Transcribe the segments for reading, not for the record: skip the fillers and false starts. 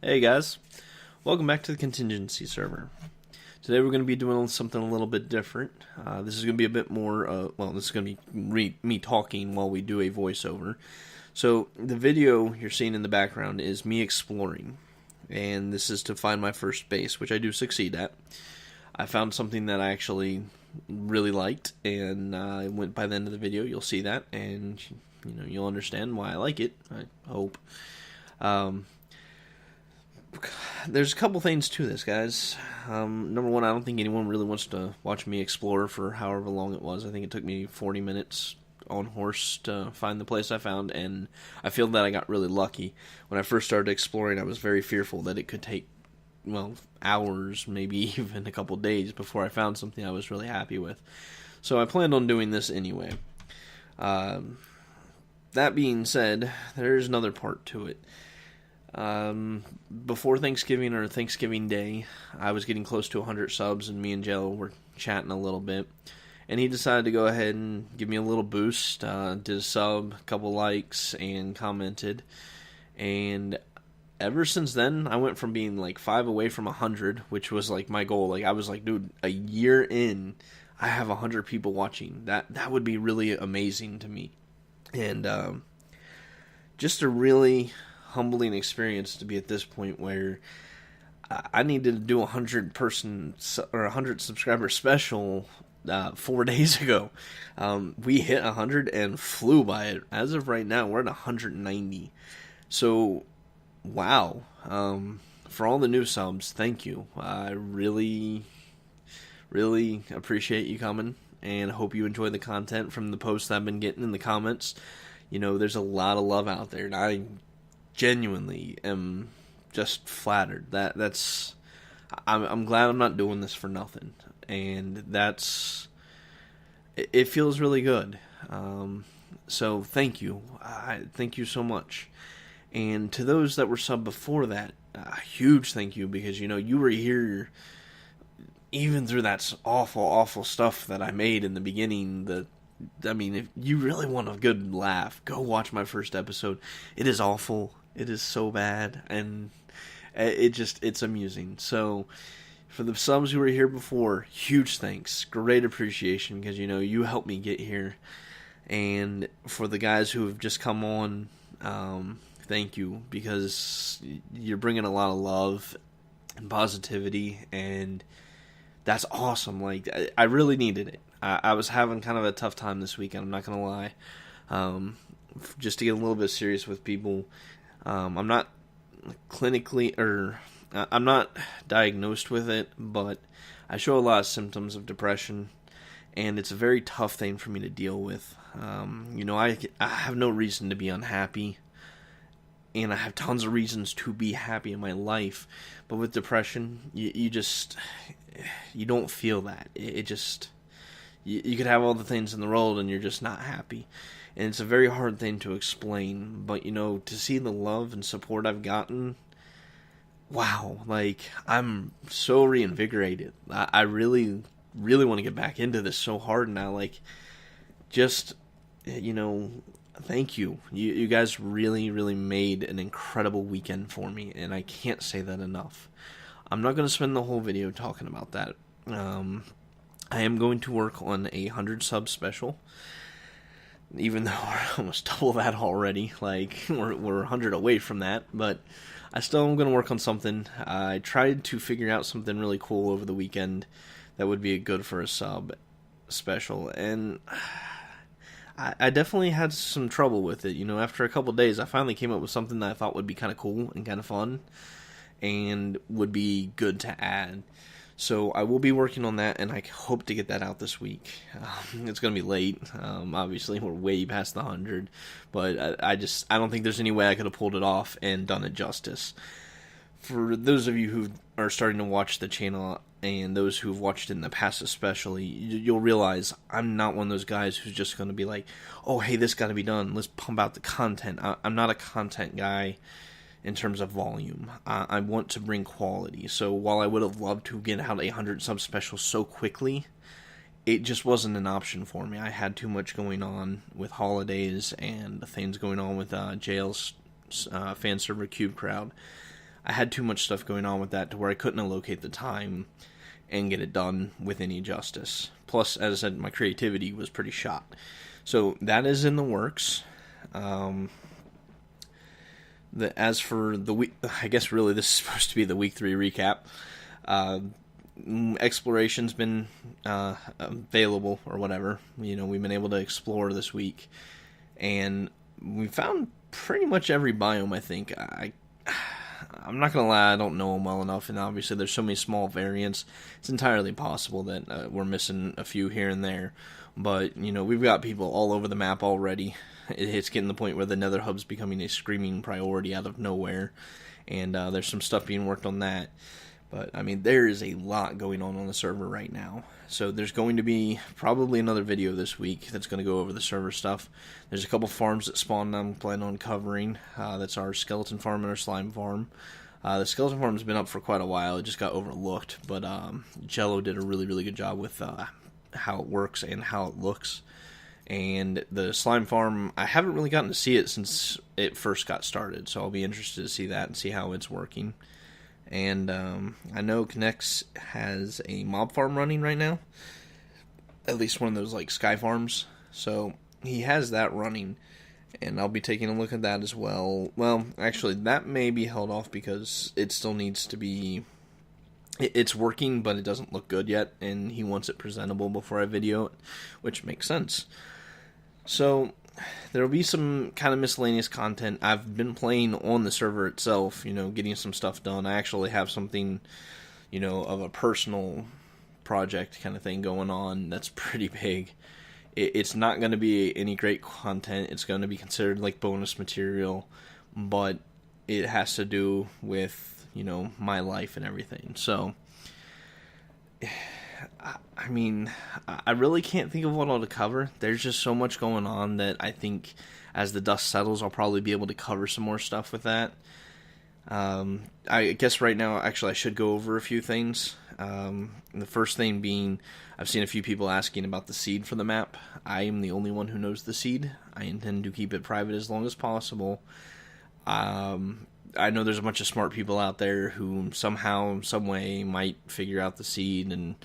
Hey guys, welcome back to the Contingency server. Today we're going to be doing something a little bit different. This is going to be a bit more, this is going to be me talking while we do a voiceover. So the video you're seeing in the background is me exploring, and this is to find my first base, which I do succeed at. I found something that I actually really liked, and by the end of the video you'll see that, and you'll understand why I like it, I hope. There's a couple things to this, guys. Number one, I don't think anyone really wants to watch me explore for however long it was. I think it took me 40 minutes on horse to find the place I found, and I feel that I got really lucky. When I first started exploring, I was very fearful that it could take, hours, maybe even a couple days before I found something I was really happy with. So I planned on doing this anyway. That being said, there's another part to it. Before Thanksgiving or Thanksgiving Day, I was getting close to 100 subs, and me and Jello were chatting a little bit, and he decided to go ahead and give me a little boost, did a sub, a couple likes, and commented, and ever since then, I went from being like 5 away from 100, which was like my goal. Like, I was like, dude, a year in, I have 100 people watching. That would be really amazing to me, and just a really humbling experience to be at this point where I needed to do a 100-person or 100 subscriber special 4 days ago. We hit 100 and flew by it. As of right now, we're at 190. So, wow. For all the new subs, thank you. I really, really appreciate you coming, and I hope you enjoy the content from the posts I've been getting in the comments. There's a lot of love out there, and I genuinely am just flattered. I'm glad I'm not doing this for nothing, and it feels really good. So thank you. Thank you so much. And to those that were subbed before that, a huge thank you, because you were here even through that awful stuff that I made in the beginning. If you really want a good laugh, go watch my first episode. It is awful. It is so bad, and it's amusing. So, for the subs who were here before, huge thanks. Great appreciation, because, you helped me get here. And for the guys who have just come on, thank you, because you're bringing a lot of love and positivity, and that's awesome. Like, I really needed it. I was having kind of a tough time this weekend, I'm not going to lie. Just to get a little bit serious with people, I'm not I'm not diagnosed with it, but I show a lot of symptoms of depression, and it's a very tough thing for me to deal with. I have no reason to be unhappy, and I have tons of reasons to be happy in my life, but with depression, you don't feel that. You could have all the things in the world, and you're just not happy. And it's a very hard thing to explain, but, to see the love and support I've gotten, wow, like, I'm so reinvigorated. I really, really want to get back into this so hard now, like, just, thank you. You guys really, really made an incredible weekend for me, and I can't say that enough. I'm not going to spend the whole video talking about that. I am going to work on a 100 sub special, even though we're almost double that already. Like, we're 100 away from that, but I still am going to work on something. I tried to figure out something really cool over the weekend that would be good for a sub special, and I definitely had some trouble with it. After a couple days, I finally came up with something that I thought would be kind of cool and kind of fun, and would be good to add. So I will be working on that, and I hope to get that out this week. It's going to be late. Obviously, we're way past the 100, but I don't think there's any way I could have pulled it off and done it justice. For those of you who are starting to watch the channel, and those who've watched it in the past especially, you'll realize I'm not one of those guys who's just going to be like, oh, hey, this got to be done. Let's pump out the content. I'm not a content guy in terms of volume. I want to bring quality. So while I would have loved to get out a 100 sub special so quickly, it just wasn't an option for me. I had too much going on with holidays and things going on with jail's fan server Cube Crowd. I had too much stuff going on with that to where I couldn't allocate the time and get it done with any justice. Plus, as I said, my creativity was pretty shot. So that is in the works. As for the week, I guess really this is supposed to be the week 3 recap. Exploration's been available or whatever. We've been able to explore this week, and we found pretty much every biome. I think I'm not gonna lie, I don't know them well enough, and obviously there's so many small variants. It's entirely possible that we're missing a few here and there. But we've got people all over the map already. It's getting to the point where the Nether Hub's becoming a screaming priority out of nowhere, and there's some stuff being worked on that. But, there is a lot going on the server right now. So there's going to be probably another video this week that's going to go over the server stuff. There's a couple farms that spawned I'm planning on covering. That's our skeleton farm and our slime farm. The skeleton farm's been up for quite a while. It just got overlooked. But Jello did a really, really good job with how it works and how it looks. And the slime farm, I haven't really gotten to see it since it first got started. So I'll be interested to see that and see how it's working. And I know Connects has a mob farm running right now. At least one of those like sky farms. So he has that running. And I'll be taking a look at that as well. Well, actually, that may be held off because it still needs to be... It's working, but it doesn't look good yet. And he wants it presentable before I video it, which makes sense. So... there will be some kind of miscellaneous content. I've been playing on the server itself, getting some stuff done. I actually have something, of a personal project kind of thing going on that's pretty big. It's not going to be any great content. It's going to be considered like bonus material, but it has to do with, my life and everything. So... I really can't think of what all to cover. There's just so much going on that I think as the dust settles, I'll probably be able to cover some more stuff with that. I guess right now, actually, I should go over a few things. The first thing being, I've seen a few people asking about the seed for the map. I am the only one who knows the seed. I intend to keep it private as long as possible. I know there's a bunch of smart people out there who somehow, some way, might figure out the seed and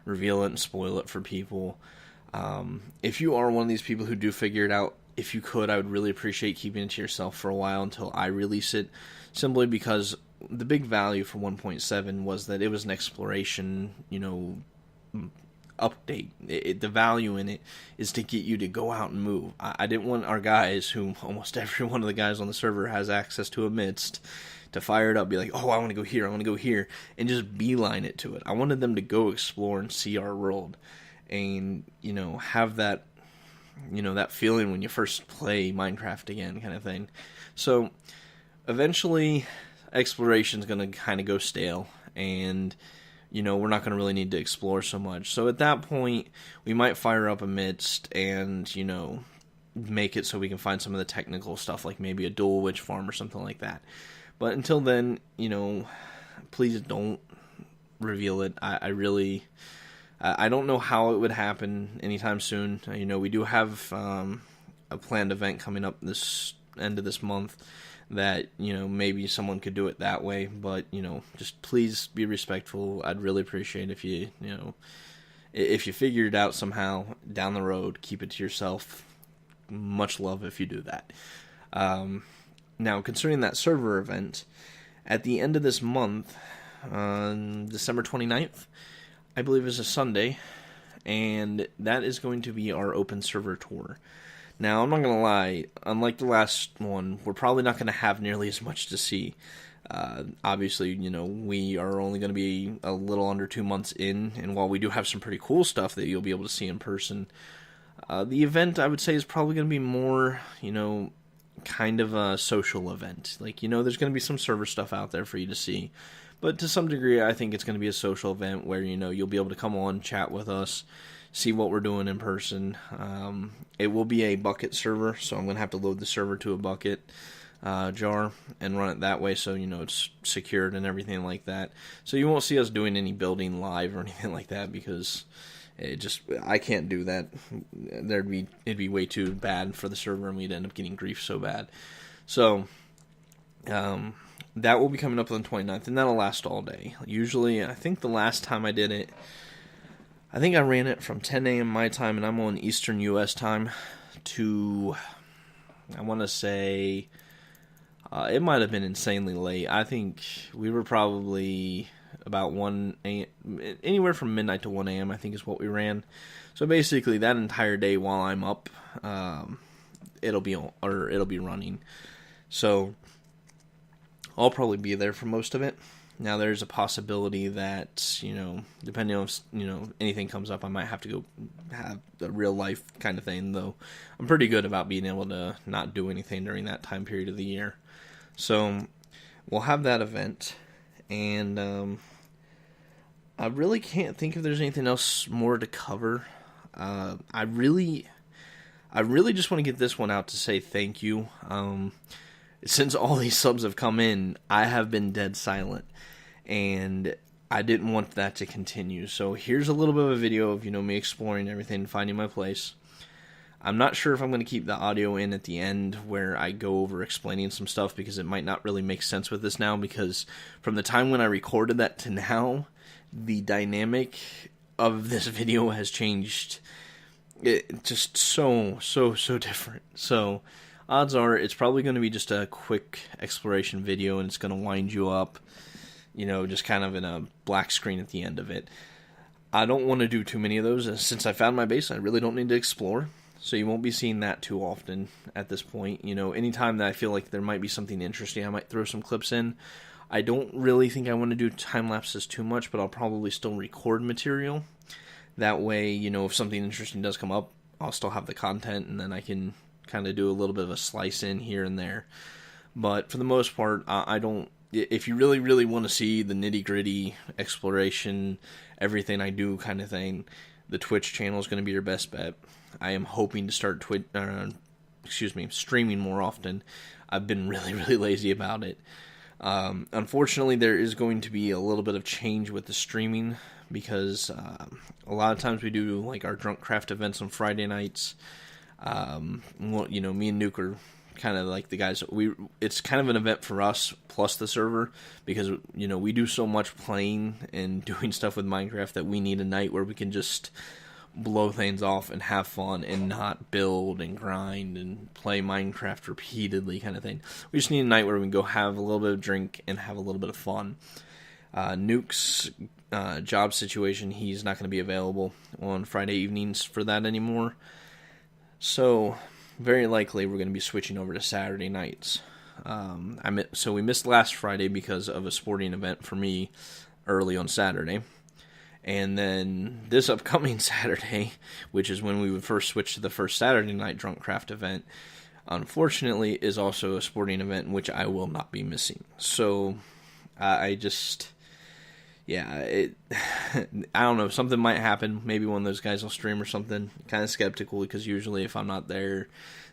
reveal it and spoil it for people. If you are one of these people who do figure it out, if you could, I would really appreciate keeping it to yourself for a while until I release it, simply because the big value for 1.7 was that it was an exploration, update. The value in it is to get you to go out and move. I didn't want our guys, who almost every one of the guys on the server has access to amidst, to fire it up, be like, oh, I want to go here, and just beeline it to it. I wanted them to go explore and see our world, and, have that, that feeling when you first play Minecraft again, kind of thing. So, eventually, exploration's going to kind of go stale, and, we're not going to really need to explore so much. So, at that point, we might fire up amidst and, make it so we can find some of the technical stuff, like maybe a dual witch farm or something like that. But until then, please don't reveal it. I don't know how it would happen anytime soon. We do have a planned event coming up this end of this month that, maybe someone could do it that way. But, just please be respectful. I'd really appreciate if you, if you figure it out somehow down the road, keep it to yourself. Much love if you do that. Now, concerning that server event, at the end of this month, on December 29th, I believe is a Sunday, and that is going to be our open server tour. Now, I'm not going to lie, unlike the last one, we're probably not going to have nearly as much to see. Obviously, we are only going to be a little under 2 months in, and while we do have some pretty cool stuff that you'll be able to see in person, the event, I would say, is probably going to be more, kind of a social event. Like, there's going to be some server stuff out there for you to see. But to some degree, I think it's going to be a social event where, you'll be able to come on, chat with us, see what we're doing in person. It will be a bucket server, so I'm going to have to load the server to a bucket jar and run it that way so, it's secured and everything like that. So you won't see us doing any building live or anything like that because... I can't do that. It'd be way too bad for the server, and we'd end up getting grief so bad. So, that will be coming up on the 29th, and that'll last all day. Usually, I think the last time I did it, I think I ran it from 10 a.m. my time, and I'm on Eastern U.S. time, to, I want to say, it might have been insanely late. I think we were probably about 1 a.m., anywhere from midnight to 1 a.m., I think is what we ran. So basically, that entire day while I'm up, it'll be running. So I'll probably be there for most of it. Now, there's a possibility that, depending on if, anything comes up, I might have to go have a real life kind of thing, though I'm pretty good about being able to not do anything during that time period of the year. So we'll have that event, and I really can't think if there's anything else more to cover. I really just want to get this one out to say thank you. Since all these subs have come in, I have been dead silent, and I didn't want that to continue. So here's a little bit of a video of, me exploring everything, finding my place. I'm not sure if I'm going to keep the audio in at the end where I go over explaining some stuff, because it might not really make sense with this now, because from the time when I recorded that to now, the dynamic of this video has changed. It just so different. So odds are it's probably going to be just a quick exploration video, and it's going to wind you up, just kind of in a black screen at the end of it. I don't want to do too many of those. Since I found my base, I really don't need to explore, so you won't be seeing that too often at this point. Anytime that I feel like there might be something interesting, I might throw some clips in. I don't really think I want to do time lapses too much, but I'll probably still record material. That way, if something interesting does come up, I'll still have the content, and then I can kind of do a little bit of a slice in here and there. But for the most part, I don't. If you really want to see the nitty gritty exploration, everything I do kind of thing, the Twitch channel is going to be your best bet. I am hoping to start streaming more often. I've been really lazy about it. Unfortunately, there is going to be a little bit of change with the streaming, because a lot of times we do like our Drunk Craft events on Friday nights. Me and Nuke are kind of like the guys. It's kind of an event for us plus the server, because we do so much playing and doing stuff with Minecraft that we need a night where we can just blow things off and have fun and not build and grind and play Minecraft repeatedly kind of thing. We just need a night where we can go have a little bit of drink and have a little bit of fun. Nuke's job situation, he's not going to be available on Friday evenings for that anymore. So very likely we're going to be switching over to Saturday nights. So we missed last Friday because of a sporting event for me early on Saturday. And then this upcoming Saturday, which is when we would first switch to the first Saturday night Drunk Craft event, unfortunately is also a sporting event in which I will not be missing. So I don't know, something might happen. Maybe one of those guys will stream or something. Kind of skeptical, because usually if I'm not there,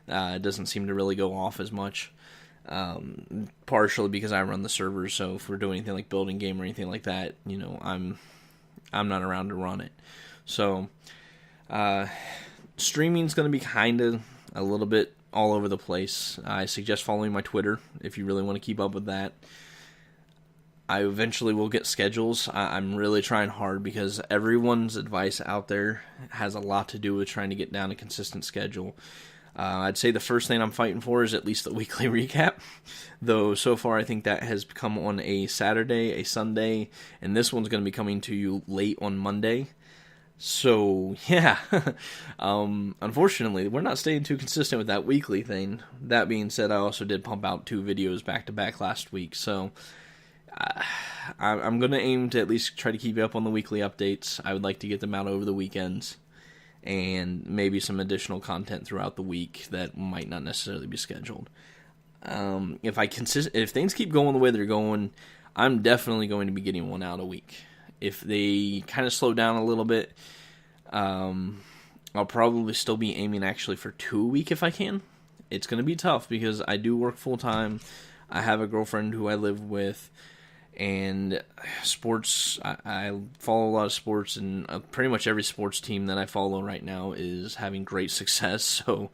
it doesn't seem to really go off as much. Partially because I run the servers, so if we're doing anything like building game or anything like that, I'm not around to run it. So, streaming's going to be kind of a little bit all over the place. I suggest following my Twitter if you really want to keep up with that. I eventually will get schedules. I'm really trying hard, because everyone's advice out there has a lot to do with trying to get down a consistent schedule. I'd say the first thing I'm fighting for is at least a weekly recap, though so far I think that has come on a Saturday, a Sunday, and this one's going to be coming to you late on Monday. So, yeah, unfortunately, we're not staying too consistent with that weekly thing. That being said, I also did pump out 2 videos back-to-back last week, so I'm going to aim to at least try to keep you up on the weekly updates. I would like to get them out over the weekends, and maybe some additional content throughout the week that might not necessarily be scheduled. If things keep going the way they're going, I'm definitely going to be getting one out a week. If they kind of slow down a little bit, I'll probably still be aiming actually for 2 a week if I can. It's going to be tough because I do work full time. I have a girlfriend who I live with, and sports, I follow a lot of sports, and pretty much every sports team that I follow right now is having great success, so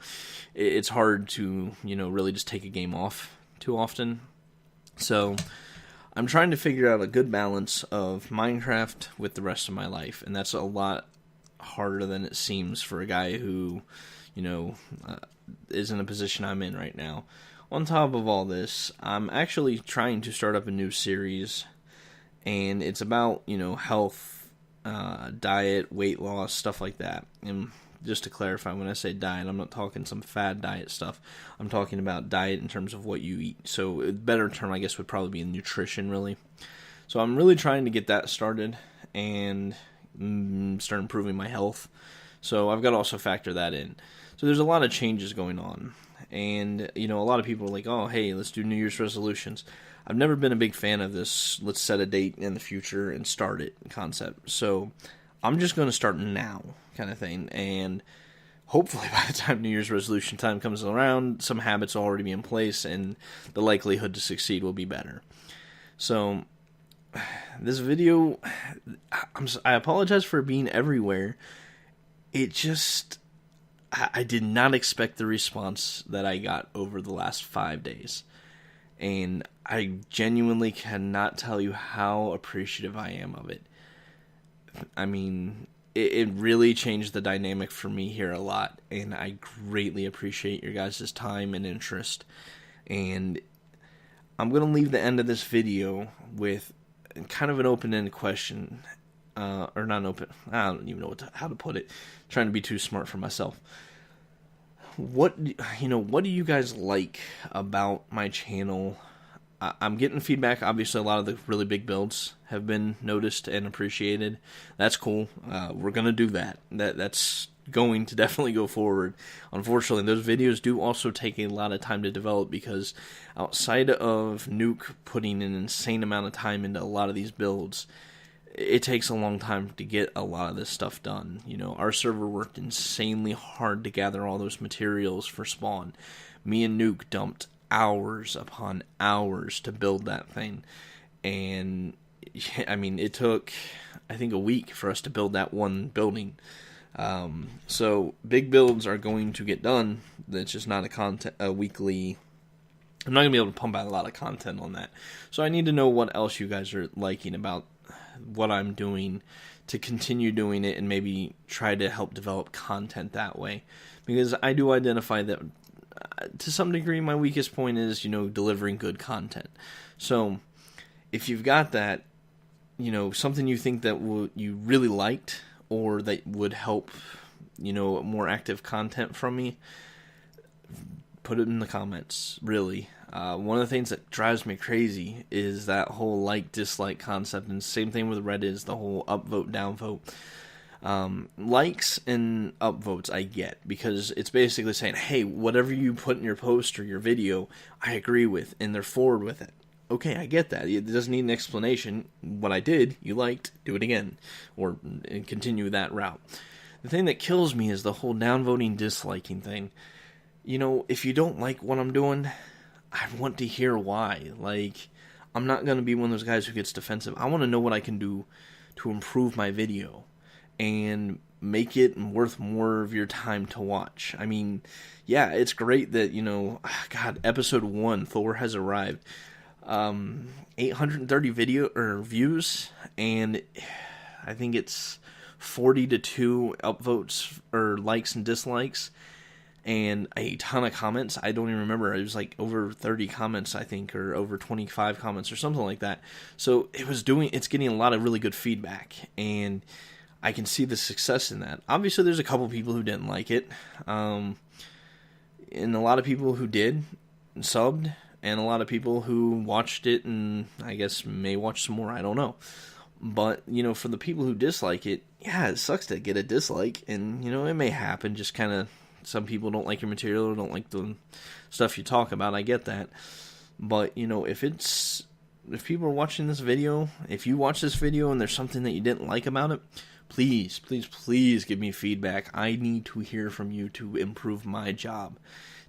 it's hard to, really just take a game off too often. So I'm trying to figure out a good balance of Minecraft with the rest of my life, and that's a lot harder than it seems for a guy who, you know, is in a position I'm in right now. On top of all this, I'm actually trying to start up a new series, and it's about, health, diet, weight loss, stuff like that. And just to clarify, when I say diet, I'm not talking some fad diet stuff. I'm talking about diet in terms of what you eat. So a better term, I guess, would probably be nutrition, really. So I'm really trying to get that started and start improving my health. So I've got to also factor that in. So there's a lot of changes going on. And, a lot of people are like, oh, hey, let's do New Year's resolutions. I've never been a big fan of this, let's set a date in the future and start it concept. So I'm just going to start now kind of thing. And hopefully by the time New Year's resolution time comes around, some habits will already be in place and the likelihood to succeed will be better. So this video, I apologize for being everywhere. It just, I did not expect the response that I got over the last 5 days. And I genuinely cannot tell you how appreciative I am of it. I mean, it really changed the dynamic for me here a lot, and I greatly appreciate your guys' time and interest. And I'm going to leave the end of this video with kind of an open-ended question, or not open, I don't even know how to put it, I'm trying to be too smart for myself. What do you guys like about my channel? I'm getting feedback. Obviously, a lot of the really big builds have been noticed and appreciated. That's cool. We're going to do that. That's going to definitely go forward. Unfortunately, those videos do also take a lot of time to develop because outside of Nuke putting an insane amount of time into a lot of these builds, it takes a long time to get a lot of this stuff done. Our server worked insanely hard to gather all those materials for spawn. Me and Nuke dumped hours upon hours to build that thing. And, I mean, it took, I think, a week for us to build that one building. So, big builds are going to get done. It's just not a weekly... I'm not going to be able to pump out a lot of content on that. So I need to know what else you guys are liking about what I'm doing to continue doing it and maybe try to help develop content that way. Because I do identify that to some degree my weakest point is, delivering good content. So if you've got that, something you think that you really liked or that would help, more active content from me, put it in the comments, really. One of the things that drives me crazy is that whole like-dislike concept, and same thing with Reddit is the whole upvote, downvote. Likes and upvotes I get, because it's basically saying, hey, whatever you put in your post or your video, I agree with, and they're forward with it. Okay, I get that. It doesn't need an explanation. What I did, you liked, do it again, or continue that route. The thing that kills me is the whole downvoting, disliking thing. If you don't like what I'm doing, I want to hear why. Like, I'm not going to be one of those guys who gets defensive. I want to know what I can do to improve my video and make it worth more of your time to watch. I mean, yeah, it's great that, God, episode 1, Thor has arrived. 830 views, and I think it's 40-2 upvotes or likes and dislikes, and a ton of comments. I don't even remember. It was like over 30 comments, I think, or over 25 comments or something like that. So it's getting a lot of really good feedback, and I can see the success in that. Obviously, there's a couple people who didn't like it, and a lot of people who did and subbed, and a lot of people who watched it and I guess may watch some more. I don't know. But, for the people who dislike it, yeah, it sucks to get a dislike, and, it may happen. Just kind of, some people don't like your material or don't like the stuff you talk about. I get that. But, if people are watching this video, if you watch this video and there's something that you didn't like about it, please, please, please give me feedback. I need to hear from you to improve my job,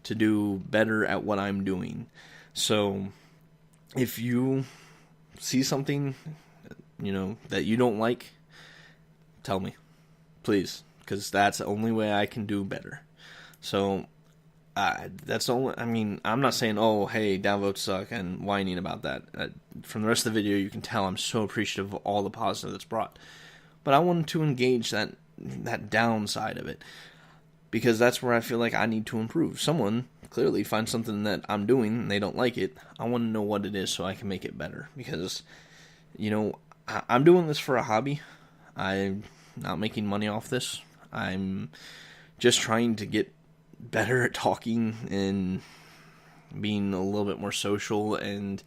to do better at what I'm doing. So, if you see something, that you don't like, tell me, please, because that's the only way I can do better. So, That's the only. I mean, I'm not saying, oh, hey, downvotes suck and whining about that. From the rest of the video, you can tell I'm so appreciative of all the positive that's brought. But I wanted to engage that downside of it, because that's where I feel like I need to improve. Someone clearly finds something that I'm doing and they don't like it. I want to know what it is so I can make it better. Because, I'm doing this for a hobby. I'm not making money off this. I'm just trying to get better at talking and being a little bit more social and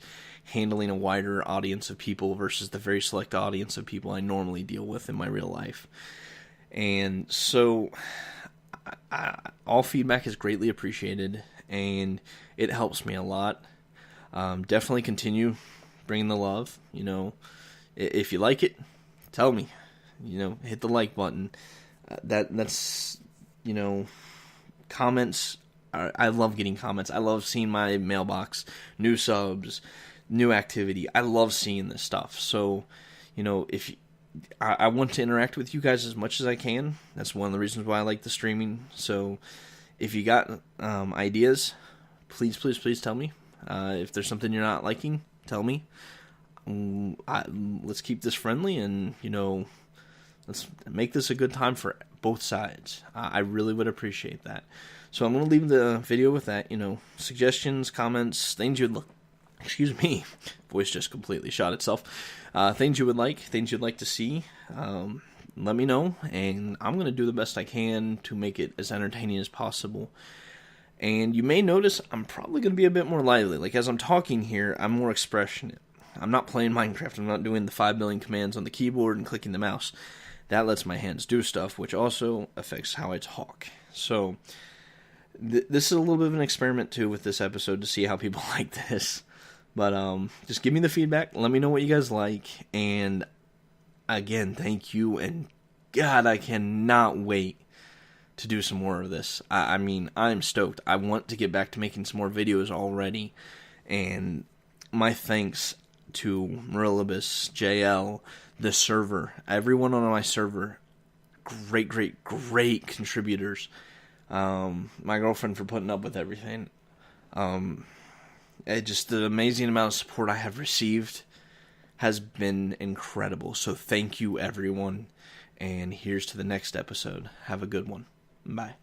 handling a wider audience of people versus the very select audience of people I normally deal with in my real life. And so all feedback is greatly appreciated, and it helps me a lot. Definitely continue bringing the love. If you like it, tell me. Hit the like button. That's comments. I love getting comments. I love seeing my mailbox, new subs, new activity. I love seeing this stuff. So, if I want to interact with you guys as much as I can. That's one of the reasons why I like the streaming. So, if you got ideas, please tell me. If there's something you're not liking, tell me. Let's keep this friendly, and let's make this a good time for both sides. I really would appreciate that. So I'm going to leave the video with that. Suggestions, comments, things you'd look. Excuse me, voice just completely shot itself. Things you would like, things you'd like to see. Let me know, and I'm going to do the best I can to make it as entertaining as possible. And you may notice I'm probably going to be a bit more lively. Like, as I'm talking here, I'm more expressionate. I'm not playing Minecraft. I'm not doing the 5 million commands on the keyboard and clicking the mouse. That lets my hands do stuff, which also affects how I talk. So, this is a little bit of an experiment, too, with this episode to see how people like this. But, just give me the feedback. Let me know what you guys like. And, again, thank you. And, God, I cannot wait to do some more of this. I mean, I'm stoked. I want to get back to making some more videos already. And my thanks to Marilibus, JL, the server, everyone on my server, great contributors. My girlfriend for putting up with everything. Just the amazing amount of support I have received has been incredible. So thank you, everyone. And here's to the next episode. Have a good one. Bye.